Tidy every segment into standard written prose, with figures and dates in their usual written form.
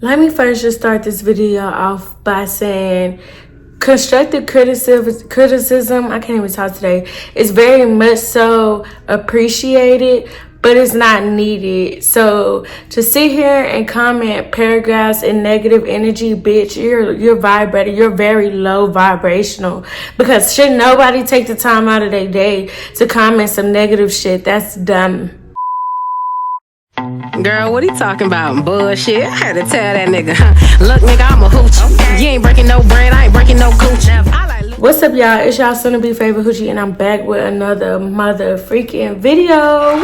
Let me first just start this video off by saying constructive criticism, I can't even talk today, is very much so appreciated, but it's not needed. So to sit here and comment paragraphs in negative energy, bitch, you're vibrating, you're very low vibrational, because should nobody take the time out of their day to comment some negative shit? That's dumb. Girl, what he talking about? Bullshit. I had to tell that nigga. Look, nigga, I'm a hoochie. Okay. You ain't breaking no bread, I ain't breaking no coochie. What's up, y'all? It's y'all son to be favorite hoochie, and I'm back with another mother freaking video.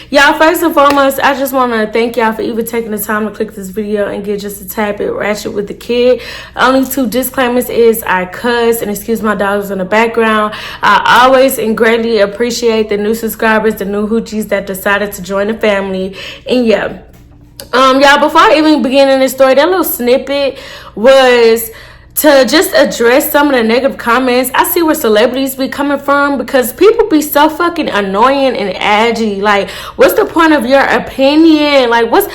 Y'all, first and foremost, I just want to thank y'all for even taking the time to click this video and get just a tad bit ratchet with the kid. Only two disclaimers is I cuss, and excuse my dogs in the background. I always and greatly appreciate the new subscribers, the new hoochies that decided to join the family. And yeah, y'all, before I even begin in this story, that little snippet was to just address some of the negative comments. I see where celebrities be coming from, because people be so fucking annoying and edgy. Like, what's the point of your opinion? Like, what's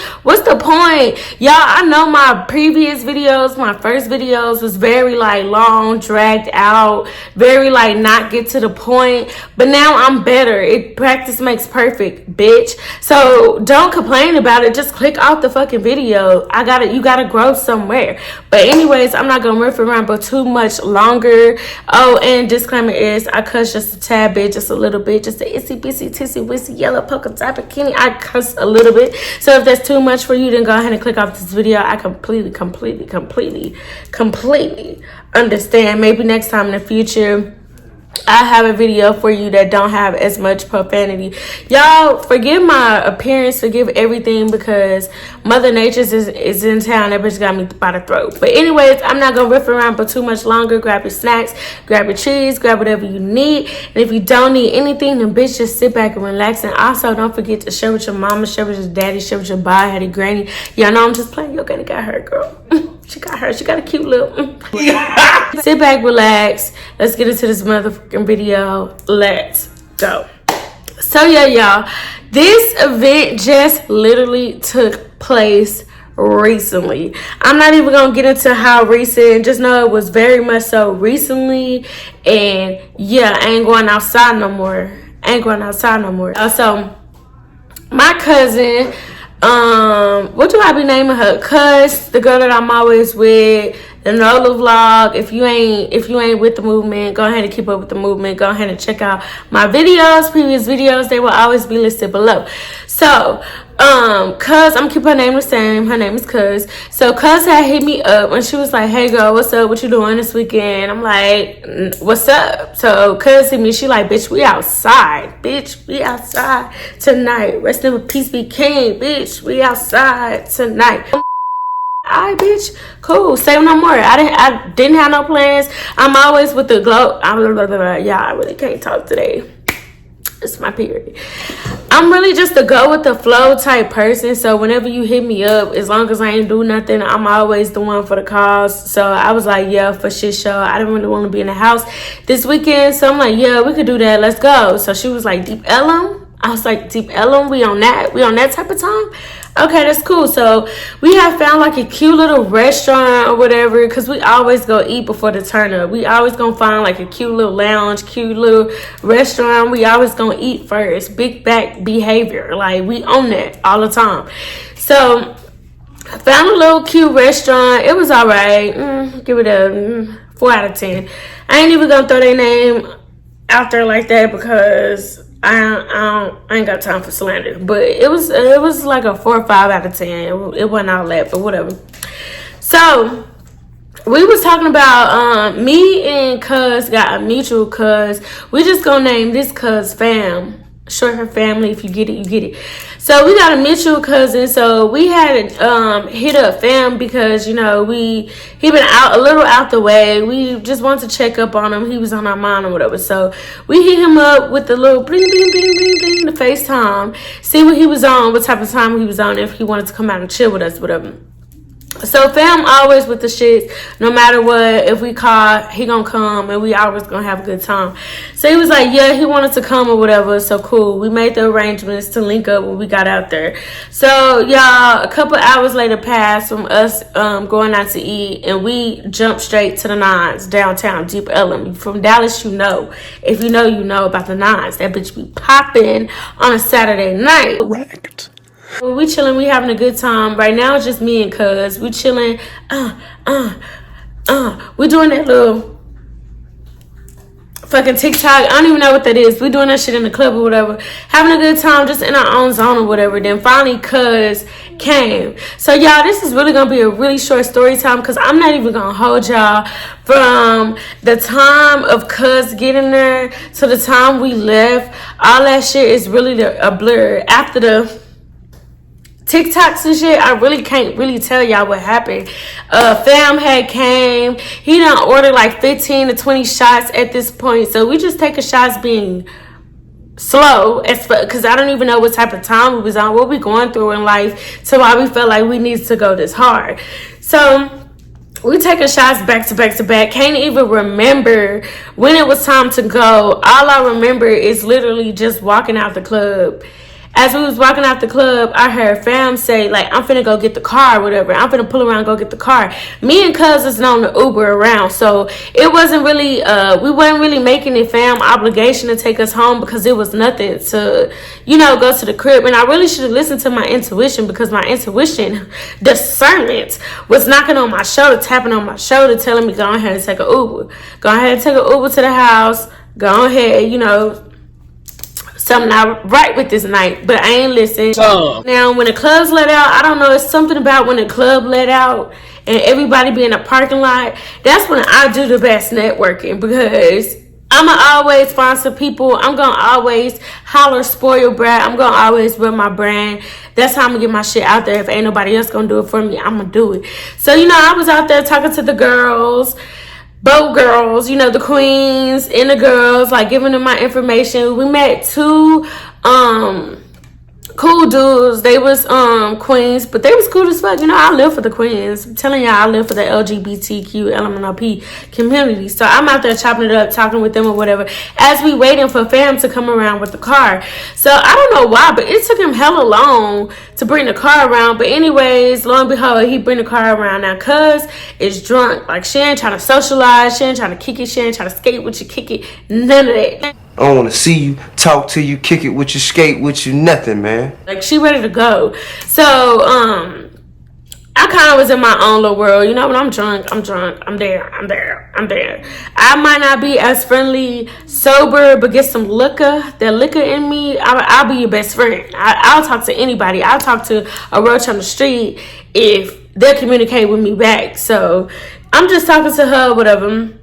the point? Y'all, I know my previous videos, my first videos was very like long, dragged out, very like not get to the point. But now I'm better. Practice makes perfect, bitch. So don't complain about it. Just click off the fucking video. You gotta grow somewhere. But anyways, I'm not gonna around but too much longer. Oh, and disclaimer is I cuss just a tad bit, just a little bit, just a itsy bitsy tissy wissy yellow polka dot bikini. I cuss a little bit. So if that's too much for you, then go ahead and click off this video. I completely understand. Maybe next time in the future I have a video for you that don't have as much profanity. Y'all, forgive my appearance, forgive everything, because Mother Nature is in town. That bitch got me by the throat. But anyways, I'm not gonna riff around for too much longer. Grab your snacks, grab your cheese, grab whatever you need. And if you don't need anything, then bitch, just sit back and relax. And also, don't forget to share with your mama, share with your daddy, share with your bald-headed granny. Y'all know I'm just playing. Your granny got hurt, girl. She got hurt. She got a cute little. Sit back, relax. Let's get into this motherfucking video. Let's go. So yeah, y'all, this event just literally took place recently. I'm not even gonna get into how recent. Just know it was very much so recently. And yeah, I ain't going outside no more. So my cousin, what do I be naming her? Cuz, the girl that I'm always with, the Nola vlog. If you ain't with the movement, go ahead and keep up with the movement. Go ahead and check out my previous videos. They will always be listed below. So Cuz, I'm keeping her name the same. Her name is Cuz. So Cuz had hit me up and she was like, "Hey girl, what's up? What you doing this weekend?" I'm like, "What's up?" So Cuz hit me. She like, "Bitch, we outside. Bitch, we outside tonight. Rest in peace be king. Bitch, we outside tonight." Alright, bitch, cool. Say no more. I didn't have no plans. I'm always with the glow. Yeah, I really can't talk today. It's my period. I'm really just a go with the flow type person. So whenever you hit me up, as long as I ain't do nothing, I'm always the one for the cause. So I was like, yeah, for shit show. I didn't really want to be in the house this weekend. So I'm like, yeah, we could do that. Let's go. So she was like, Deep Ellum? I was like, Deep Ellum? We on that type of time? Okay, that's cool. So we have found like a cute little restaurant or whatever, because we always go eat before the turn up. We always gonna find like a cute little lounge, cute little restaurant. We always gonna eat first. Big back behavior. Like, we own that all the time. So I found a little cute restaurant. It was all right. Give it a 4 out of 10. I ain't even gonna throw their name out there like that, because I ain't got time for slander. But it was like a 4 or 5 out of 10. It wasn't all that, but whatever. So we was talking about me and Cuz got a mutual Cuz. We just gonna name this Cuz fam. Short her family. If you get it, you get it. So we got a mutual cousin. So we had hit up fam, because you know he been out a little out the way. We just wanted to check up on him. He was on our mind or whatever. So we hit him up with the little bling bling bling bling bling, the FaceTime. See what he was on, what type of time he was on, if he wanted to come out and chill with us, whatever. So fam always with the shits, no matter what. If we call, he gonna come, and we always gonna have a good time. So he was like, yeah, he wanted to come or whatever. So cool. We made the arrangements to link up when we got out there. So y'all, a couple hours later passed from us going out to eat, and we jumped straight to the Nines downtown, Deep Ellum. From Dallas, you know. If you know, you know about the Nines. That bitch be popping on a Saturday night. Correct. Well, we chilling, we having a good time. Right now it's just me and cuz. We chilling. We doing that little fucking TikTok. I don't even know what that is. We doing that shit in the club or whatever. Having a good time just in our own zone or whatever. Then finally cuz came. So y'all, this is really gonna be a really short story time because I'm not even gonna hold y'all from the time of cuz getting there to the time we left. All that shit is really a blur. After the TikToks and shit, I really can't really tell y'all what happened. Fam had came. He done ordered like 15 to 20 shots at this point. So we just taking shots being slow as fuck, because I don't even know what type of time we was on, what we going through in life, to why we felt like we needed to go this hard. So we taking shots back to back to back. Can't even remember when it was time to go. All I remember is literally just walking out the club. As we was walking out the club, I heard fam say, like, I'm finna go get the car or whatever. I'm finna pull around and go get the car. Me and cuz is known to Uber around. So it wasn't really, we wasn't really making it fam obligation to take us home because it was nothing to, you know, go to the crib. And I really should have listened to my intuition, because my intuition, discernment, was knocking on my shoulder, tapping on my shoulder, telling me, go ahead and take an Uber. Go ahead and take an Uber to the house. Go ahead, you know, something not right with this night, but I ain't listen. Now, when the clubs let out, I don't know, it's something about when the club let out and everybody be in a parking lot. That's when I do the best networking, because I'ma always sponsor people. I'm gonna always holler, spoil brat. I'm gonna always build my brand. That's how I'm gonna get my shit out there. If ain't nobody else gonna do it for me, I'm gonna do it. So, you know, I was out there talking to the girls, both girls, you know, the queens and the girls, like giving them my information. We met two cool dudes. They was queens, but they was cool as fuck. You know, I live for the queens. I'm telling y'all, I live for the LGBTQ LMNOP community. So I'm out there chopping it up, talking with them or whatever, as we waiting for fam to come around with the car. So I don't know why, but it took him hella long to bring the car around. But anyways, lo and behold, he bring the car around. Now cuz is drunk. Like, she ain't trying to socialize, she ain't trying to kick it, she ain't trying to skate with you, kick it, none of that. I don't want to see you, talk to you, kick it with you, skate with you, nothing, man. Like, she ready to go. So, I kind of was in my own little world. You know, when I'm drunk, I'm there. I might not be as friendly, sober, but get some liquor, that liquor in me, I'll be your best friend. I'll talk to anybody. I'll talk to a roach on the street if they'll communicate with me back. So, I'm just talking to her, whatever.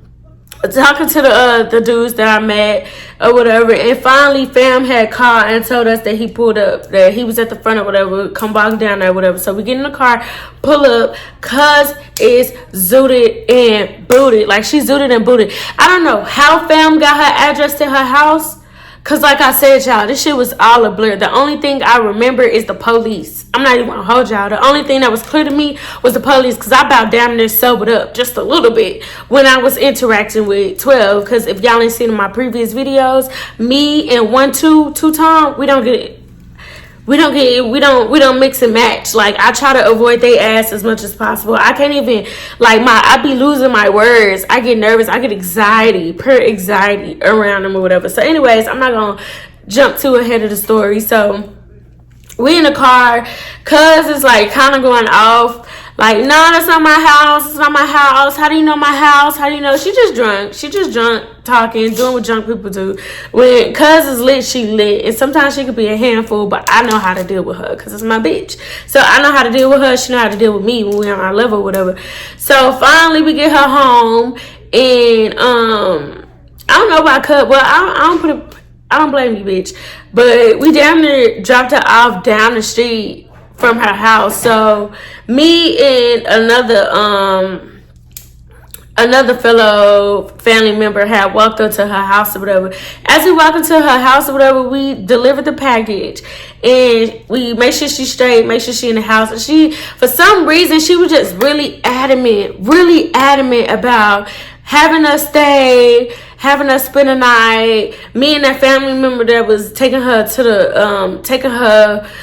Talking to the dudes that I met or whatever, and finally fam had called and told us that he pulled up, that he was at the front or whatever, come walk down there or whatever. So we get in the car, pull up, cuz is zooted and booted. Like, she's zooted and booted. I don't know how fam got her address to her house, cause like I said, y'all, this shit was all a blur. The only thing I remember is the police. I'm not even gonna hold y'all. The only thing that was clear to me was the police, because I about damn near sobered up just a little bit when I was interacting with 12. Because if y'all ain't seen in my previous videos, me and two-time, we don't mix and match. Like, I try to avoid they ass as much as possible. I can't even, like, I be losing my words. I get nervous. I get anxiety around them or whatever. So anyways, I'm not gonna jump too ahead of the story. So we in the car, cuz is like kind of going off, like, no, that's not my house, it's not my house, how do you know my house, how do you know? She just drunk, talking, doing what drunk people do. When cuz is lit, she lit, and sometimes she could be a handful, but I know how to deal with her, because it's my bitch. So I know how to deal with her, she know how to deal with me when we're on our level or whatever. So finally we get her home, and I don't know about cuz, well, I don't blame you, bitch. But we damn near dropped her off down the street from her house. So me and another another fellow family member had walked up to her house or whatever. As we walk into her house or whatever, we delivered the package and we make sure she's straight, make sure she's in the house. And she, for some reason, she was just really adamant about having us stay, having us spend the night. Me and that family member that was taking her to the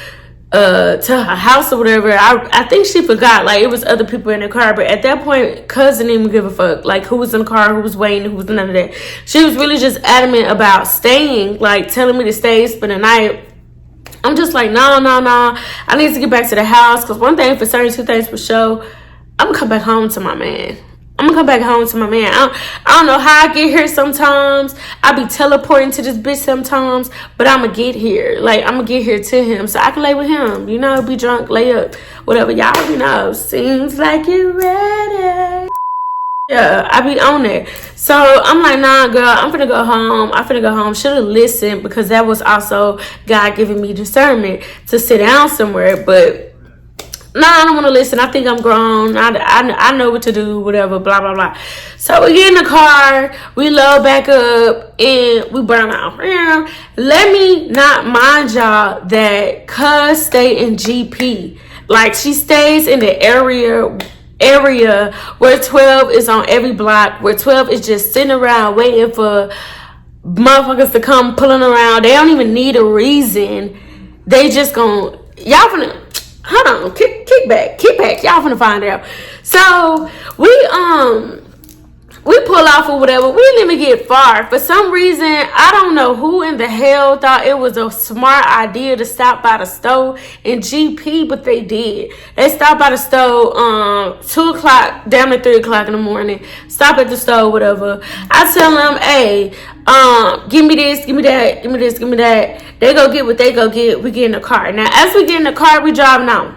to her house or whatever, I think she forgot, like, it was other people in the car. But at that point, cousin didn't even give a fuck, like, who was in the car, who was waiting, who was none of that. She was really just adamant about staying, like, telling me to stay, spend the night. I'm just like, no, I need to get back to the house, because one thing for certain, two things for sure, I'm gonna come back home to my man. I don't know how I get here sometimes. I be teleporting to this bitch sometimes, but I'm gonna get here. Like, I'm gonna get here to him so I can lay with him. You know, be drunk, lay up, whatever. Y'all already know. Seems like you're ready. Yeah, I be on it. So I'm like, nah, girl, I'm finna go home. Should've listened, because that was also God giving me discernment to sit down somewhere, but no, I don't want to listen. I think I'm grown. I know what to do, whatever, blah, blah, blah. So we get in the car, we load back up, and we burn out. Let me not mind y'all that cuz stay in GP. Like, she stays in the area where 12 is on every block, where 12 is just sitting around waiting for motherfuckers to come pulling around. They don't even need a reason. They just gonna, y'all finna, hold on, kick back, y'all finna find out. So we pull off or whatever. We didn't even get far. For some reason, I don't know who in the hell thought it was a smart idea to stop by the store in GP, but they did. They stopped by the store 2 o'clock, damn near 3 o'clock in the morning. Stop at the store, whatever. I tell them, hey, give me this, give me that, give me this, give me that. They go get what they go get. We get in the car. Now, as we get in the car, we driving out.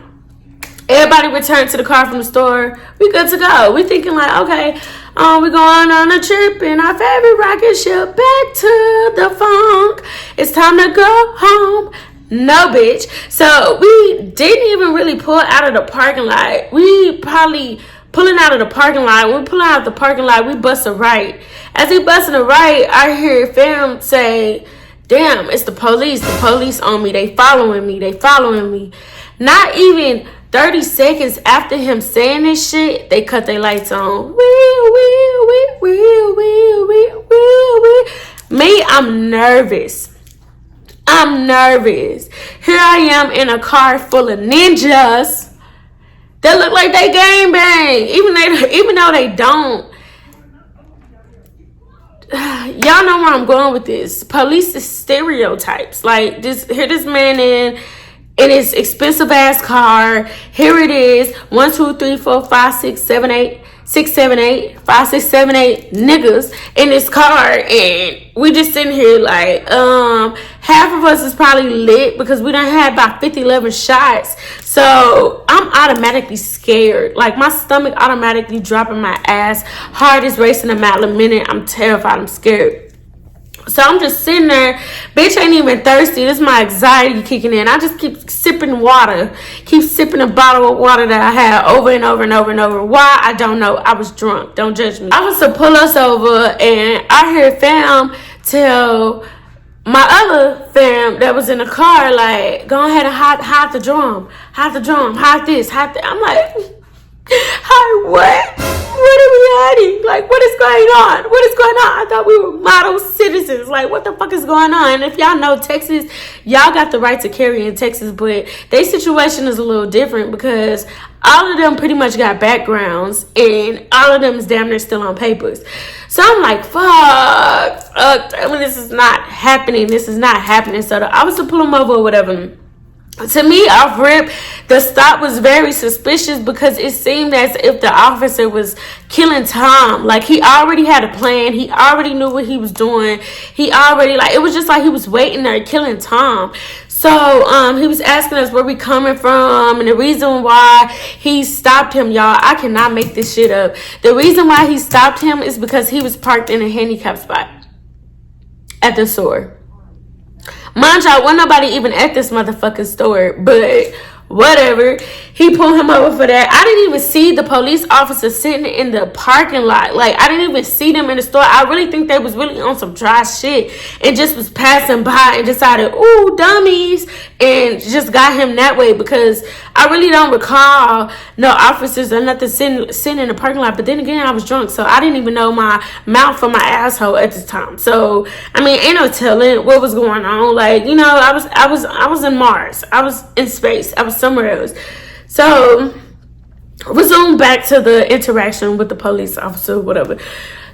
Everybody returned to the car from the store. We good to go. We thinking like, okay, we going on a trip in our favorite rocket ship back to the funk. It's time to go home. No, bitch. So we didn't even really pull out of the parking lot. We probably pulling out of the parking lot. When we pull out of the parking lot, we bust a right. As we busting a right, I hear fam say, damn, it's the police. The police on me. They following me. Not even 30 seconds after him saying this shit, they cut their lights on. Me, I'm nervous. Here I am in a car full of ninjas that look like they gang bang, even though they don't. Y'all know where I'm going with this. Police is stereotypes. Like, this man in his expensive ass car. Here it is. 1, 2, 3, 4, 5, 6, 7, 8. 6, 7, 8, 5, 6, 7, 8 niggas in this car, and we just sitting here like, half of us is probably lit because we done had about 50, 11 shots. So I'm automatically scared. Like, my stomach automatically dropping my ass. Heart is racing a mile a minute. I'm terrified. I'm scared. So I'm just sitting there. Bitch ain't even thirsty. This is my anxiety kicking in. I just keep sipping water. Keep sipping a bottle of water that I had over and over and over and over. Why? I don't know. I was drunk. Don't judge me. I was to pull us over, and I heard fam tell my other fam that was in the car, like, go ahead and hide the drum. Hide the drum. Hide this. Hide that. I'm like, hi, what? What are we hiding? Like, what is going on? I thought we were model citizens. Like, what the fuck is going on? And if y'all know Texas, y'all got the right to carry in Texas, but their situation is a little different because all of them pretty much got backgrounds and all of them is damn near still on papers. So I'm like, fuck. I mean, this is not happening. So I was to pull them over or whatever. To me, off rip, the stop was very suspicious because it seemed as if the officer was killing time. Like, he already had a plan. He already knew what he was doing. It was just like he was waiting there killing time. So he was asking us where we coming from, and the reason why he stopped him, y'all, I cannot make this shit up. The reason why he stopped him is because he was parked in a handicap spot at the store. Mind y'all, wasn't nobody even at this motherfucking store, but whatever. He pulled him over for that. I didn't even see the police officer sitting in the parking lot. Like, I didn't even see them in the store. I really think they was really on some dry shit and just was passing by and decided, ooh, dummies, and just got him that way, because I really don't recall no officers or nothing sitting in the parking lot. But then again, I was drunk, so I didn't even know my mouth from my asshole at the time. So I mean, ain't no telling what was going on. Like, you know, I was in Mars. I was in space. I was somewhere else. So we zoom back to the interaction with the police officer, whatever.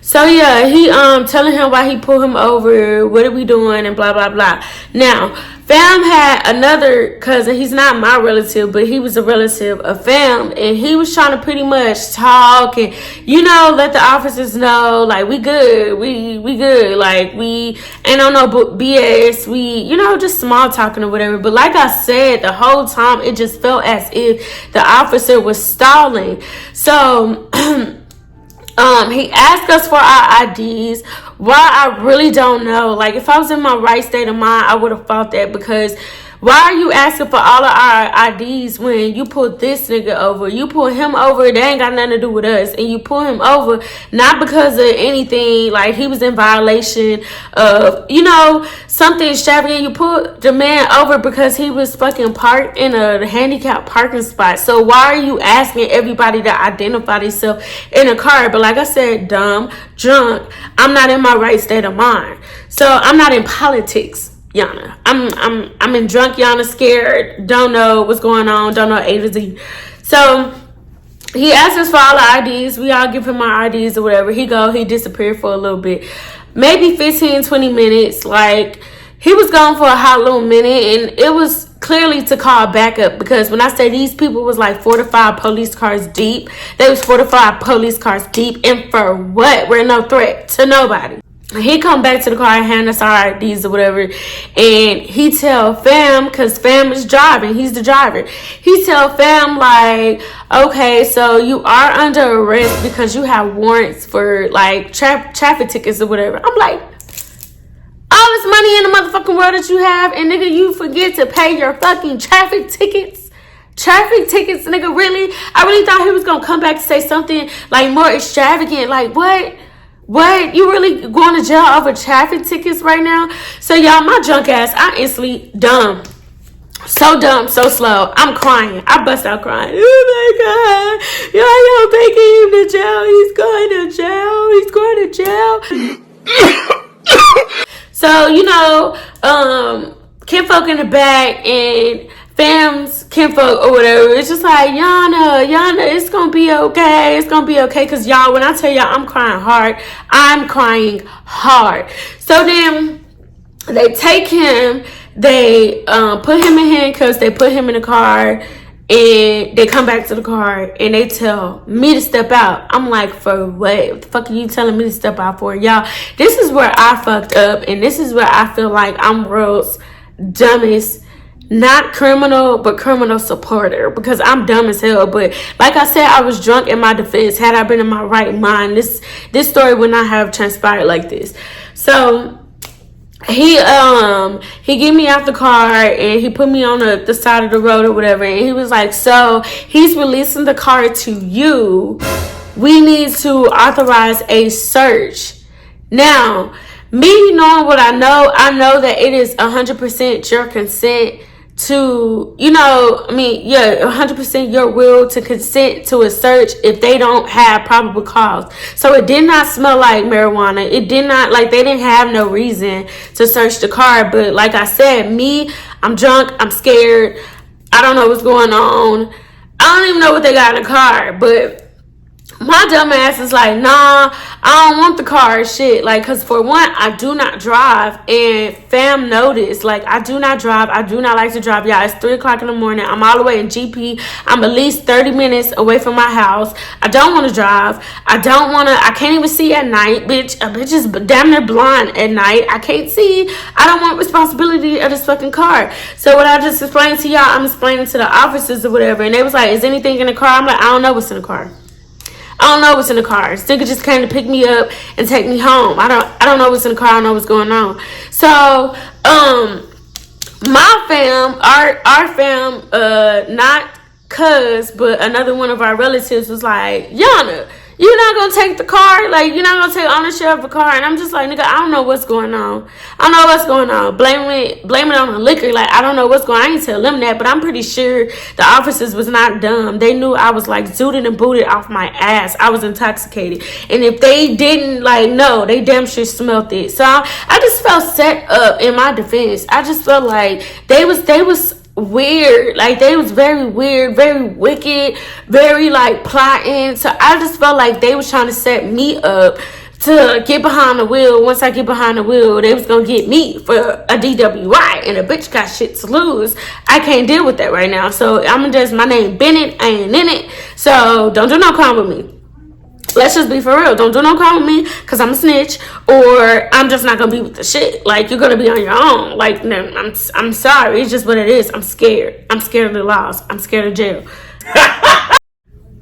So yeah, he telling him why he pulled him over, what are we doing, and blah blah blah. Now, Fam had another cousin. He's not my relative, but he was a relative of Fam, and he was trying to pretty much talk and, you know, let the officers know, like, we good, we good, like, we ain't on no BS, we, you know, just small talking or whatever. But like I said, the whole time it just felt as if the officer was stalling. So he asked us for our IDs. Why, I really don't know. Like, if I was in my right state of mind, I would have fought that, because why are you asking for all of our IDs when you pulled this nigga over? You pull him over, they ain't got nothing to do with us. And you pull him over not because of anything, like he was in violation of, you know, something extravagant. You pull the man over because he was fucking parked in a handicapped parking spot. So why are you asking everybody to identify themselves in a car? But like I said, dumb, drunk, I'm not in my right state of mind. So I'm not in politics, Yana. I'm in drunk Yana, scared, don't know what's going on, don't know A to Z. So he asked us for all the IDs. We all give him our IDs or whatever. He disappeared for a little bit. Maybe 15-20 minutes. Like, he was gone for a hot little minute, and it was clearly to call backup, because when I say these people was like 4 to 5 police cars deep, they was 4 to 5 police cars deep, and for what? We're no threat to nobody. He come back to the car and hand us our IDs or whatever, and he tell Fam, because Fam is driving, he's the driver, he tell Fam, like, okay, so you are under arrest because you have warrants for, like, traffic tickets or whatever. I'm like, all this money in the motherfucking world that you have, and nigga, you forget to pay your fucking traffic tickets? Traffic tickets, nigga, really? I really thought he was gonna come back and say something, like, more extravagant, like, what? What? You really going to jail over traffic tickets right now? So y'all, my drunk ass, I instantly dumb, so slow. I'm crying. I bust out crying. Oh my God, y'all taking him to jail. He's going to jail. So, you know, kinfolk in the back and Fam's kinfolk or whatever, it's just like, Yana, it's gonna be okay. It's gonna be okay. Because y'all, when I tell y'all I'm crying hard. So then they take him, they put him in handcuffs, they put him in the car, and they come back to the car and they tell me to step out. I'm like, for what? What the fuck are you telling me to step out for? Y'all, this is where I fucked up, and this is where I feel like I'm world's dumbest, not criminal, but criminal supporter, because I'm dumb as hell. But like I said, I was drunk in my defense. Had I been in my right mind, this story would not have transpired like this. So he get me out the car and he put me on the side of the road or whatever, and he was like, so he's releasing the car to you. We need to authorize a search. Now, me knowing what I know that it is 100% your consent to, you know, 100% your will to consent to a search if they don't have probable cause. So it did not smell like marijuana. It did not, like, they didn't have no reason to search the car. But like I said, I'm drunk, I'm scared, I don't know what's going on. I don't even know what they got in the car, but my dumb ass is like, nah, I don't want the car, shit. Like, because for one, I do not drive, and Fam noticed, like, I do not drive. I do not like to drive, y'all. It's 3 o'clock in the morning. I'm all the way in GP. I'm at least 30 minutes away from my house. I don't want to drive. I can't even see at night, bitch. A bitch is damn near blind at night. I can't see. I don't want responsibility of this fucking car. So what I just explained to y'all, I'm explaining to the officers or whatever, and they was like, is anything in the car? I'm like, I don't know what's in the car. I don't know what's in the car. Nigga just came to pick me up and take me home. I don't know what's in the car. I don't know what's going on. So, my fam, our fam, not cuz, but another one of our relatives was like, Yana, you're not gonna take the car? Like, you're not gonna take ownership of the car? And I'm just like, nigga, I don't know what's going on. I don't know what's going on. Blame it on the liquor. Like, I don't know what's going on. I ain't tell them that, but I'm pretty sure the officers was not dumb. They knew I was like zooted and booted off my ass. I was intoxicated. And if they didn't like know, they damn sure smelt it. So I just felt set up in my defense. I just felt like they was weird. Like, they was very weird, very wicked, very like plotting. So I just felt like they was trying to set me up to get behind the wheel. Once I get behind the wheel, they was gonna get me for a DWI, and a bitch got shit to lose. I can't deal with that right now. So I'm just, my name Bennett, I ain't in it. So don't do no crime with me. Let's just be for real. Don't do no crime with me, because I'm a snitch, or I'm just not going to be with the shit. Like, you're going to be on your own. Like, no, I'm sorry. It's just what it is. I'm scared. I'm scared of the laws. I'm scared of jail.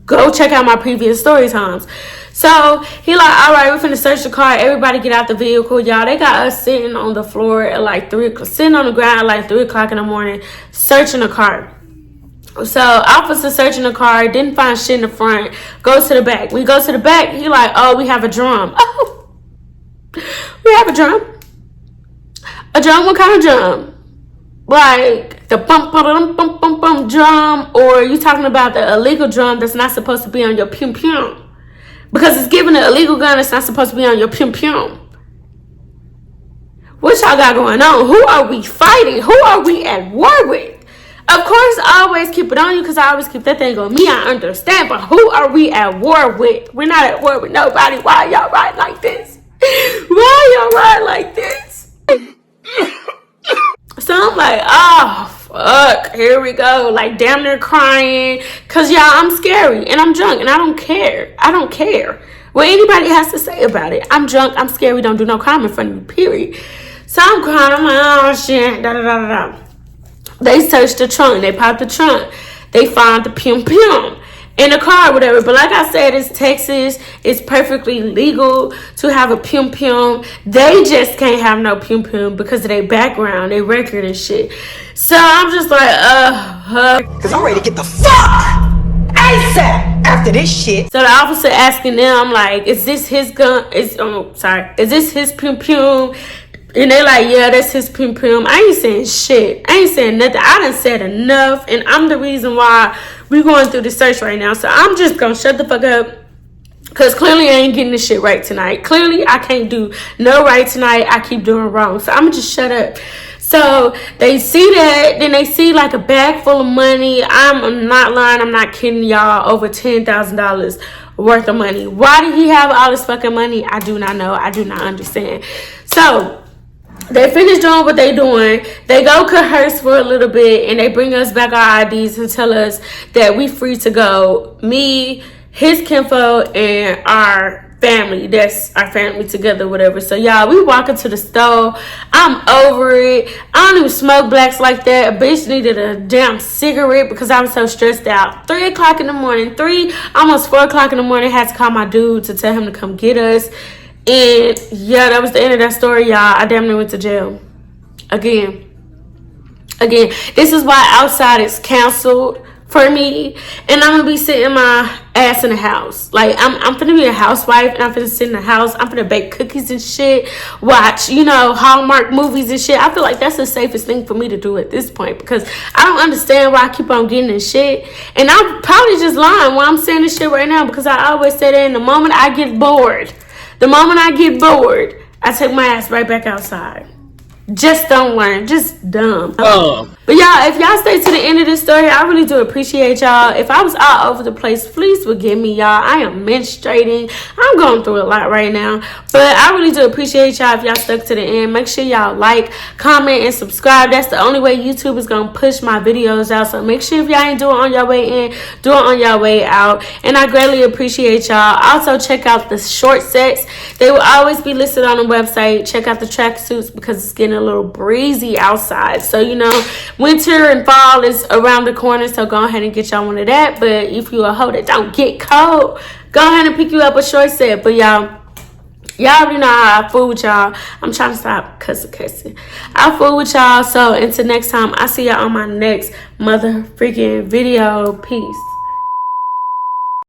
Go check out my previous story times. So, he like, all right, we're finna search the car. Everybody get out the vehicle. Y'all, they got us sitting on the floor at like 3 o'clock, sitting on the ground at like 3 o'clock in the morning, searching the car. So, officer searching the car, didn't find shit in the front, goes to the back. We go to the back, he like, oh, we have a drum. Oh, we have a drum? A drum? What kind of drum? Like, the bump drum, or you talking about the illegal drum that's not supposed to be on your pum-pum? Because it's giving an illegal gun that's not supposed to be on your pum-pum. What y'all got going on? Who are we fighting? Who are we at war with? Of course, I always keep it on you because I always keep that thing on me. I understand, but who are we at war with? We're not at war with nobody. Why y'all ride like this? Why y'all ride like this? So I'm like, oh, fuck, here we go. Like, damn near crying. Because, y'all, I'm scary and I'm drunk and I don't care. I don't care what anybody has to say about it. I'm drunk. I'm scared. We don't do no crime in front of me, period. So I'm crying. I'm like, oh, shit, da-da-da-da-da. They searched the trunk. They popped the trunk. They found the pum-pum in the car or whatever. But like I said, it's Texas. It's perfectly legal to have a pum-pum. They just can't have no pum-pum because of their background, their record and shit. So I'm just like, because I'm ready to get the fuck ASAP after this shit. So the officer asking them, like, is this his gun? Is this his pum-pum? And they like, yeah, that's his pum-pum. I ain't saying shit. I ain't saying nothing. I done said enough. And I'm the reason why we going through the search right now. So I'm just going to shut the fuck up. Because clearly I ain't getting this shit right tonight. Clearly I can't do no right tonight. I keep doing wrong. So I'm going to just shut up. So they see that. Then they see like a bag full of money. I'm not lying. I'm not kidding y'all. Over $10,000 worth of money. Why did he have all this fucking money? I do not know. I do not understand. So they finish doing what they doing. They go coerce for a little bit, and they bring us back our IDs and tell us that we free to go. Me, his kinfolk, and our family. That's our family together, whatever. So y'all, we walk into the store. I'm over it. I don't even smoke blacks like that. A bitch needed a damn cigarette because I was so stressed out. 3 o'clock in the morning, almost 4 o'clock in the morning, had to call my dude to tell him to come get us. And yeah, that was the end of that story, y'all. I damn near went to jail. Again. This is why outside is canceled for me. And I'm gonna be sitting my ass in the house. Like, I'm finna be a housewife, and I'm finna sit in the house. I'm finna bake cookies and shit. Watch, Hallmark movies and shit. I feel like that's the safest thing for me to do at this point, because I don't understand why I keep on getting in shit. And I'm probably just lying while I'm saying this shit right now, because I always say that in the moment I get bored. The moment I get bored, I take my ass right back outside. Just don't learn. Just dumb. But y'all, if y'all stay to the end of this story, I really do appreciate y'all. If I was all over the place, please forgive me, y'all. I am menstruating. I'm going through a lot right now. But I really do appreciate y'all if y'all stuck to the end. Make sure y'all like, comment, and subscribe. That's the only way YouTube is going to push my videos out. So make sure if y'all ain't doing it on your way in, do it on your way out. And I greatly appreciate y'all. Also, check out the short sets. They will always be listed on the website. Check out the tracksuits because it's getting a little breezy outside. So, winter and fall is around the corner, so go ahead and get y'all one of that. But if you a hoe that don't get cold, go ahead and pick you up a short set. But y'all, Y'all already know how I fool with y'all. I'm trying to stop cussing. I'll fool with y'all. So until next time, I see y'all on my next mother freaking video. Peace.